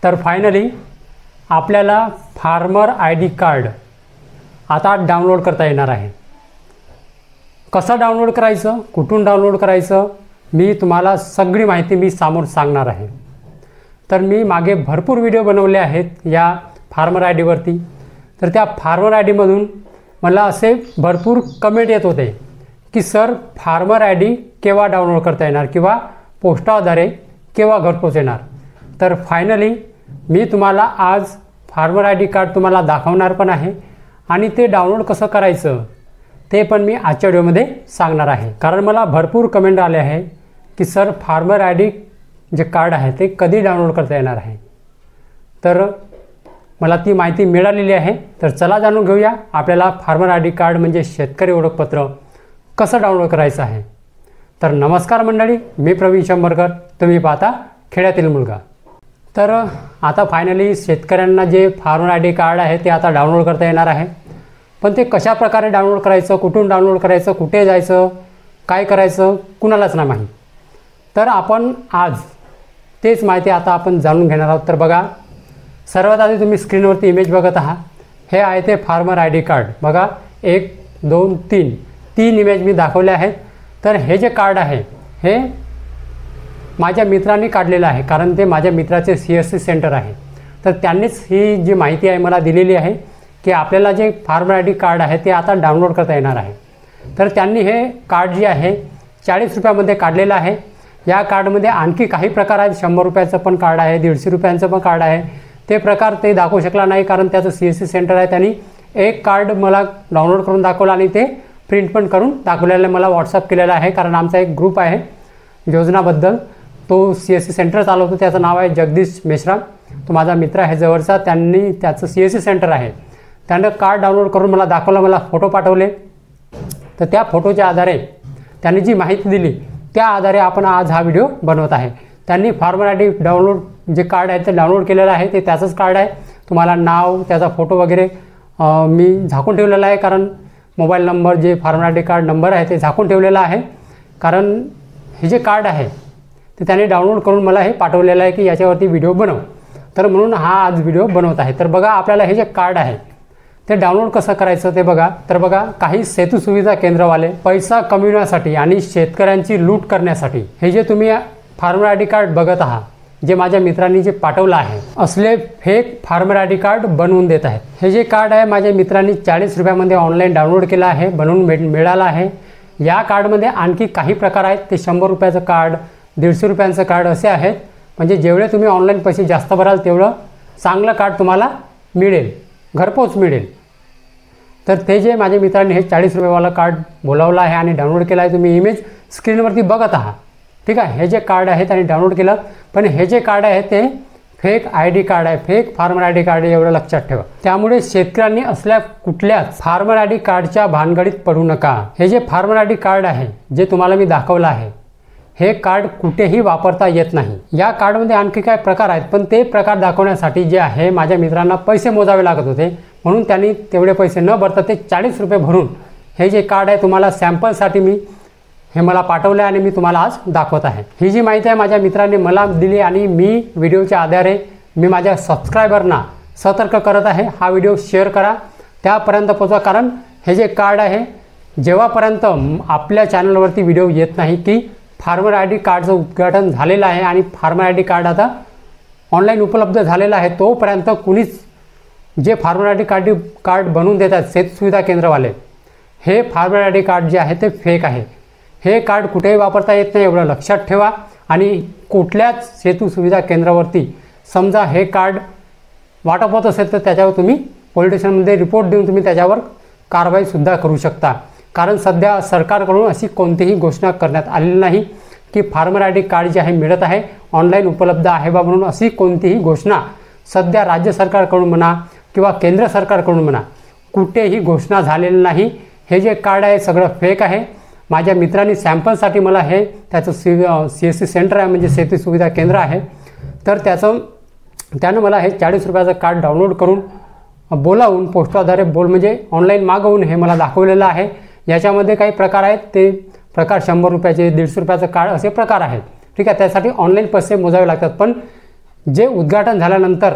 तर फायनली आपल्याला farmer I D card आता डाउनलोड करता येणार आहे। कसं डाउनलोड करायचं, कुठून डाउनलोड करायचं, मी तुम्हाला सगळी माहिती मी समोर सांगणार आहे। तर मी मागे भरपूर व्हिडिओ बनवले आहेत या फार्मर आय डीवरती। तर त्या फार्मर आय डीमधून मला असे भरपूर कमेंट येत होते की सर फार्मर आय डी केव्हा डाउनलोड करता येणार किंवा पोस्टाद्वारे केव्हा घरपोच येणार। तर फायनली मी तुम्हाला आज फार्मर आय डी कार्ड तुम्हाला दाखवणार पण आहे आणि ते डाउनलोड कसं करायचं ते पण मी आजच्या व्हिडिओमध्ये सांगणार आहे। कारण मला भरपूर कमेंट आले आहे की sir farmer I D J card आहे ते कधी डाउनलोड करता येणार आहे। तर मला ती माहिती मिळालेली आहे। तर चला जाणून घेऊया आपल्याला फार्मर आय डी कार्ड म्हणजे शेतकरी ओळखपत्र कसं डाउनलोड करायचं आहे। तर नमस्कार मंडळी, मी प्रवीण शंभरकर, तुम्ही पाहता खेड्यातील मुलगा। तर आता फायनली शेतकऱ्यांना जे फार्मर आय डी कार्ड आहे ते आता डाउनलोड करता येणार आहे। पण ते कशा प्रकारे डाउनलोड करायचं, कुठून डाउनलोड करायचं, कुठे जायचं, काय करायचं कुणालाच नाही माहीत। तर आपण आज तेच माहिती आता आपण जाणून घेणार आहोत। तर बघा, सर्वात आधी तुम्ही स्क्रीनवरती इमेज बघत आहात, हे आहे ते फार्मर आय डी कार्ड। बघा 1 2 3 इमेज मी दाखवले आहेत। तर हे जे कार्ड आहे हे माझ्या मित्रांनी काढलेलं आहे, कारण ते माझ्या मित्राचे CSC सेंटर आहे। तर त्यांनीच ही जी माहिती आहे मला दिलेली आहे की आपल्याला जे फार्मर आय डी कार्ड आहे ते आता डाउनलोड करता येणार आहे। तर त्यांनी हे कार्ड जे आहे 40 रुपयामध्ये काढलेलं आहे। या कार्डमध्ये आणखी काही प्रकार आहेत, 100 रुपयाचं पण कार्ड आहे, 150 रुपयांचं पण कार्ड आहे। ते प्रकार ते दाखवू शकला नाही कारण त्याचं CSC सेंटर आहे। त्यांनी एक कार्ड मला डाउनलोड करून दाखवलं आणि ते प्रिंट पण करून दाखवलेलं मला व्हॉट्सअप केलेलं आहे। कारण आमचा एक ग्रुप आहे योजनाबद्दल, तो CSC सेंटर चालवतो, त्याचं नाव आहे जगदीश मेश्राम। तो माझा मित्र आहे जवळचा, त्यांनी त्याचं CSC सेंटर आहे, त्यानं कार्ड डाउनलोड करून मला दाखवलं, मला फोटो पाठवले। तर त्या फोटोच्या आधारे त्यांनी जी माहिती दिली त्या आधारे आपण आज हा व्हिडिओ बनवत आहे। त्यांनी फार्मर आय डी डाउनलोड जे कार्ड आहे ते डाउनलोड केलेलं आहे, ते त्याचंच कार्ड आहे। तुम्हाला नाव, त्याचा फोटो वगैरे मी झाकून ठेवलेला आहे, कारण मोबाईल नंबर जे farmer I D card number आहे ते झाकून ठेवलेला आहे। कारण हे जे कार्ड आहे ते त्याने डाउनलोड करून मला हे पाठवलेलं आहे की याच्यावरती व्हिडिओ बनव। तर म्हणून हा आज व्हिडिओ बनवत आहे। तर बघा, आपल्याला हे जे कार्ड आहे ते डाउनलोड कसं करायचं ते बघा। तर बघा, काही सेतू सुविधा केंद्रवाले पैसा कमविण्यासाठी आणि शेतकऱ्यांची लूट करण्यासाठी हे जे तुम्ही फार्मर आय डी कार्ड बघत आहात, जे माझ्या मित्रांनी जे पाठवलं आहे, असले fake farmer I D card बनवून देत आहेत। हे जे कार्ड आहे माझ्या मित्रांनी 40 रुपयामध्ये ऑनलाईन डाउनलोड केलं आहे, बनवून मिळालं आहे। या कार्डमध्ये आणखी काही प्रकार आहेत, ते 100 रुपयाचं कार्ड, 150 रुपयांचं कार्ड असे आहेत। म्हणजे जेवढे तुम्ही ऑनलाईन पैसे जास्त भराल तेवढं चांगलं कार्ड तुम्हाला मिळेल, घरपोच मिळेल। तर ते जे माझ्या मित्रांनी हे 40 रुपयेवाला कार्ड बोलावलं आहे आणि डाउनलोड केलं आहे, तुम्ही इमेज स्क्रीनवरती बघत आहात, ठीक आहे। हे जे कार्ड आहे त्यांनी डाउनलोड केलं, पण हे जे कार्ड आहे ते फेक आय डी कार्ड आहे, fake farmer I D card आहे, एवढं लक्षात ठेवा। त्यामुळे शेतकऱ्यांनी असल्या कुठल्याच फार्मर आय डी कार्डच्या भानगडीत पडू नका। हे जे फार्मर आय डी कार्ड आहे जे तुम्हाला मी दाखवलं आहे, हे कार्ड कुठेही वापरता येत नाही। या कार्डमध्ये आणखी काय प्रकार आहेत, पण ते प्रकार दाखवण्यासाठी जे आहे माझ्या मित्रांना पैसे मोजावे लागत होते, म्हणून त्यांनी तेवढे पैसे न भरता ते 40 रुपये भरून हे जे कार्ड आहे तुम्हाला सॅम्पलसाठी मी हे मला पाठवलं आणि मी तुम्हाला आज दाखवत आहे। ही जी माहिती आहे माझ्या मित्रांनी मला दिली आणि मी व्हिडिओच्या आधारे मी माझ्या सबस्क्रायबरना सतर्क करत आहे, हा व्हिडिओ शेअर करा, त्यापर्यंत पोहोचवा। कारण हे जे कार्ड आहे, जेव्हापर्यंत आपल्या चॅनलवरती व्हिडिओ येत नाही की फार्मर आय डी कार्डचं उद्घाटन झालेलं आहे आणि फार्मर आय डी कार्ड आता ऑनलाईन उपलब्ध झालेलं आहे, तोपर्यंत कुणीच जे फार्मर आय डी कार्ड बनवून देतात सेतू सुविधा केंद्रवाले, हे फार्मर आय डी कार्ड जे आहे ते फेक आहे। हे कार्ड कुठेही वापरता येत नाही, एवढं लक्षात ठेवा। आणि कुठल्याच सेतू सुविधा केंद्रावरती समजा हे कार्ड वाटप होत असेल तर त्याच्यावर तुम्ही पोलीस स्टेशनमध्ये रिपोर्ट देऊन तुम्ही त्याच्यावर कारवाईसुद्धा करू शकता। कारण सध्या सरकारकडून अशी कोणतीही घोषणा करण्यात आलेली नाही की फार्मर आय डी कार्ड जे आहे मिळत आहे, ऑनलाईन उपलब्ध आहे बा म्हणून अशी कोणतीही घोषणा सध्या राज्य सरकारकडून म्हणा किंवा केंद्र सरकारकडून म्हणा कुठेही घोषणा झालेली नाही। हे जे कार्ड आहे सगळं फेक आहे। माझ्या मित्रांनी सॅम्पलसाठी मला हे त्याचं CSC सेंटर आहे, म्हणजे सेतू सुविधा केंद्र आहे, तर त्यानं मला हे 40 रुपयाचं कार्ड डाउनलोड करून बोलावून पोस्टाद्वारे म्हणजे ऑनलाईन मागवून हे मला दाखवलेलं आहे। याच्यामध्ये काही प्रकार आहेत, ते प्रकार 100 रुपयाचे, 150 रुपयाचं कार्ड असे प्रकार आहेत, ठीक आहे। त्यासाठी ऑनलाईन पैसे मोजावे लागतात, पण जे उद्घाटन झाल्यानंतर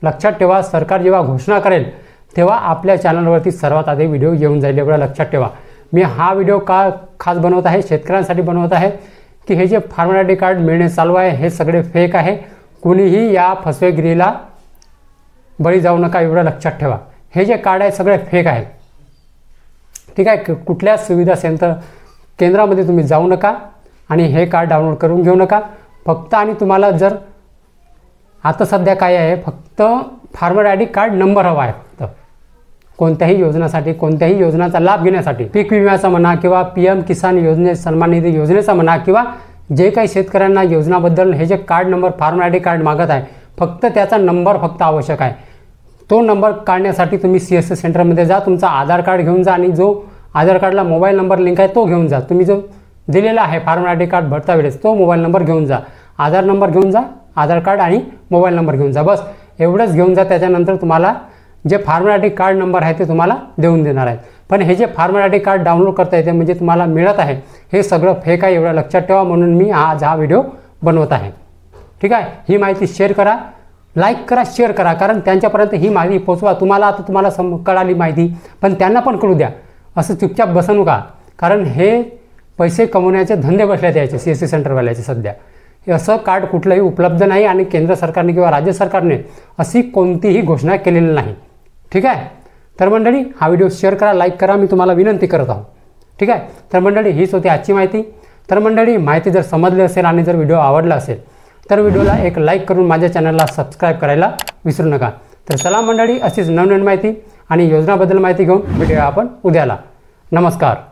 लक्षात ठेवा, सरकार जेव्हा घोषणा करेल तेव्हा आपल्या चॅनलवरती सर्वात आधी व्हिडिओ येऊन जाईल, एवढं लक्षात ठेवा. मी हा व्हिडिओ का खास बनवत आहे, शेतकऱ्यांसाठी बनवत आहे की हे जे फार्मर आय डी कार्ड मिळणे चालू आहे हे सगळे फेक आहे. कुणीही या फसवेगिरीला बळी जाऊ नका, एवढं लक्षात ठेवा. हे जे कार्ड आहे सगळे फेक आहे. ठीक आहे. कुठल्या सुविधा केंद्रामध्ये तुम्ही जाऊ नका आणि हे कार्ड डाउनलोड करून घेऊ नका. फक्त आणि तुम्हाला जर आता सध्या काय आहे, फक्त farmer I D card number हवा आहे. फक्त कोणत्याही योजनासाठी, कोणत्याही योजनाचा लाभ घेण्यासाठी, पीक विम्याचा म्हणा किंवा PM किसान योजने, सन्मान निधी योजनेचा म्हणा किंवा जे काही शेतकऱ्यांना योजनाबद्दल हे जे card number farmer I D card मागत आहे, फक्त त्याचा नंबर फक्त आवश्यक आहे. तो नंबर काढण्यासाठी तुम्ही CSC सेंटरमध्ये जा, तुमचा आधार कार्ड घेऊन जा आणि जो आधार कार्डला मोबाईल नंबर लिंक आहे तो घेऊन जा. तुम्ही जो दिलेला आहे फार्मर आय डी कार्ड भरता वेळेस तो मोबाईल नंबर घेऊन जा, आधार नंबर घेऊन जा, आधार कार्ड आणि मोबाईल नंबर घेऊन जा. बस एवढंच घेऊन जा. त्याच्यानंतर तुम्हाला जे farmer I D card number आहे ते तुम्हाला देऊन देणार आहेत. पण हे जे farmer I D card download करता येते म्हणजे तुम्हाला मिळत आहे हे सगळं फेक आहे, एवढं लक्षात ठेवा. म्हणून मी आज हा व्हिडिओ बनवत आहे. ठीक आहे. ही माहिती शेअर करा, लाईक करा, शेअर करा, कारण त्यांच्यापर्यंत ही माहिती पोचवा. तुम्हाला कळाली माहिती, पण त्यांना पण कळू द्या. असं चुपचाप बसू नका, कारण हे पैसे कमवण्याचे धंदे बसल्यात यायचे CSC सेंटरवाल्याचे. सध्या हे असं कार्ड कुठलंही उपलब्ध नाही आणि केंद्र सरकारने किंवा राज्य सरकारने अशी कोणतीही घोषणा केलेली नाही. ठीक आहे. तर मंडळी हा व्हिडिओ शेअर करा, लाईक करा, मी तुम्हाला विनंती करत आहोत. ठीक आहे. तर मंडळी हीच होती आजची माहिती. तर मंडळी माहिती जर समजली असेल आणि जर व्हिडिओ आवडला असेल तर व्हिडिओला एक लाईक करून माझ्या चॅनलला सबस्क्राईब करायला विसरू नका. तर चला मंडळी, अशीच नवनवीन माहिती आणि योजनाबद्दल माहिती घेऊन भेटूया आपण उद्याला. नमस्कार.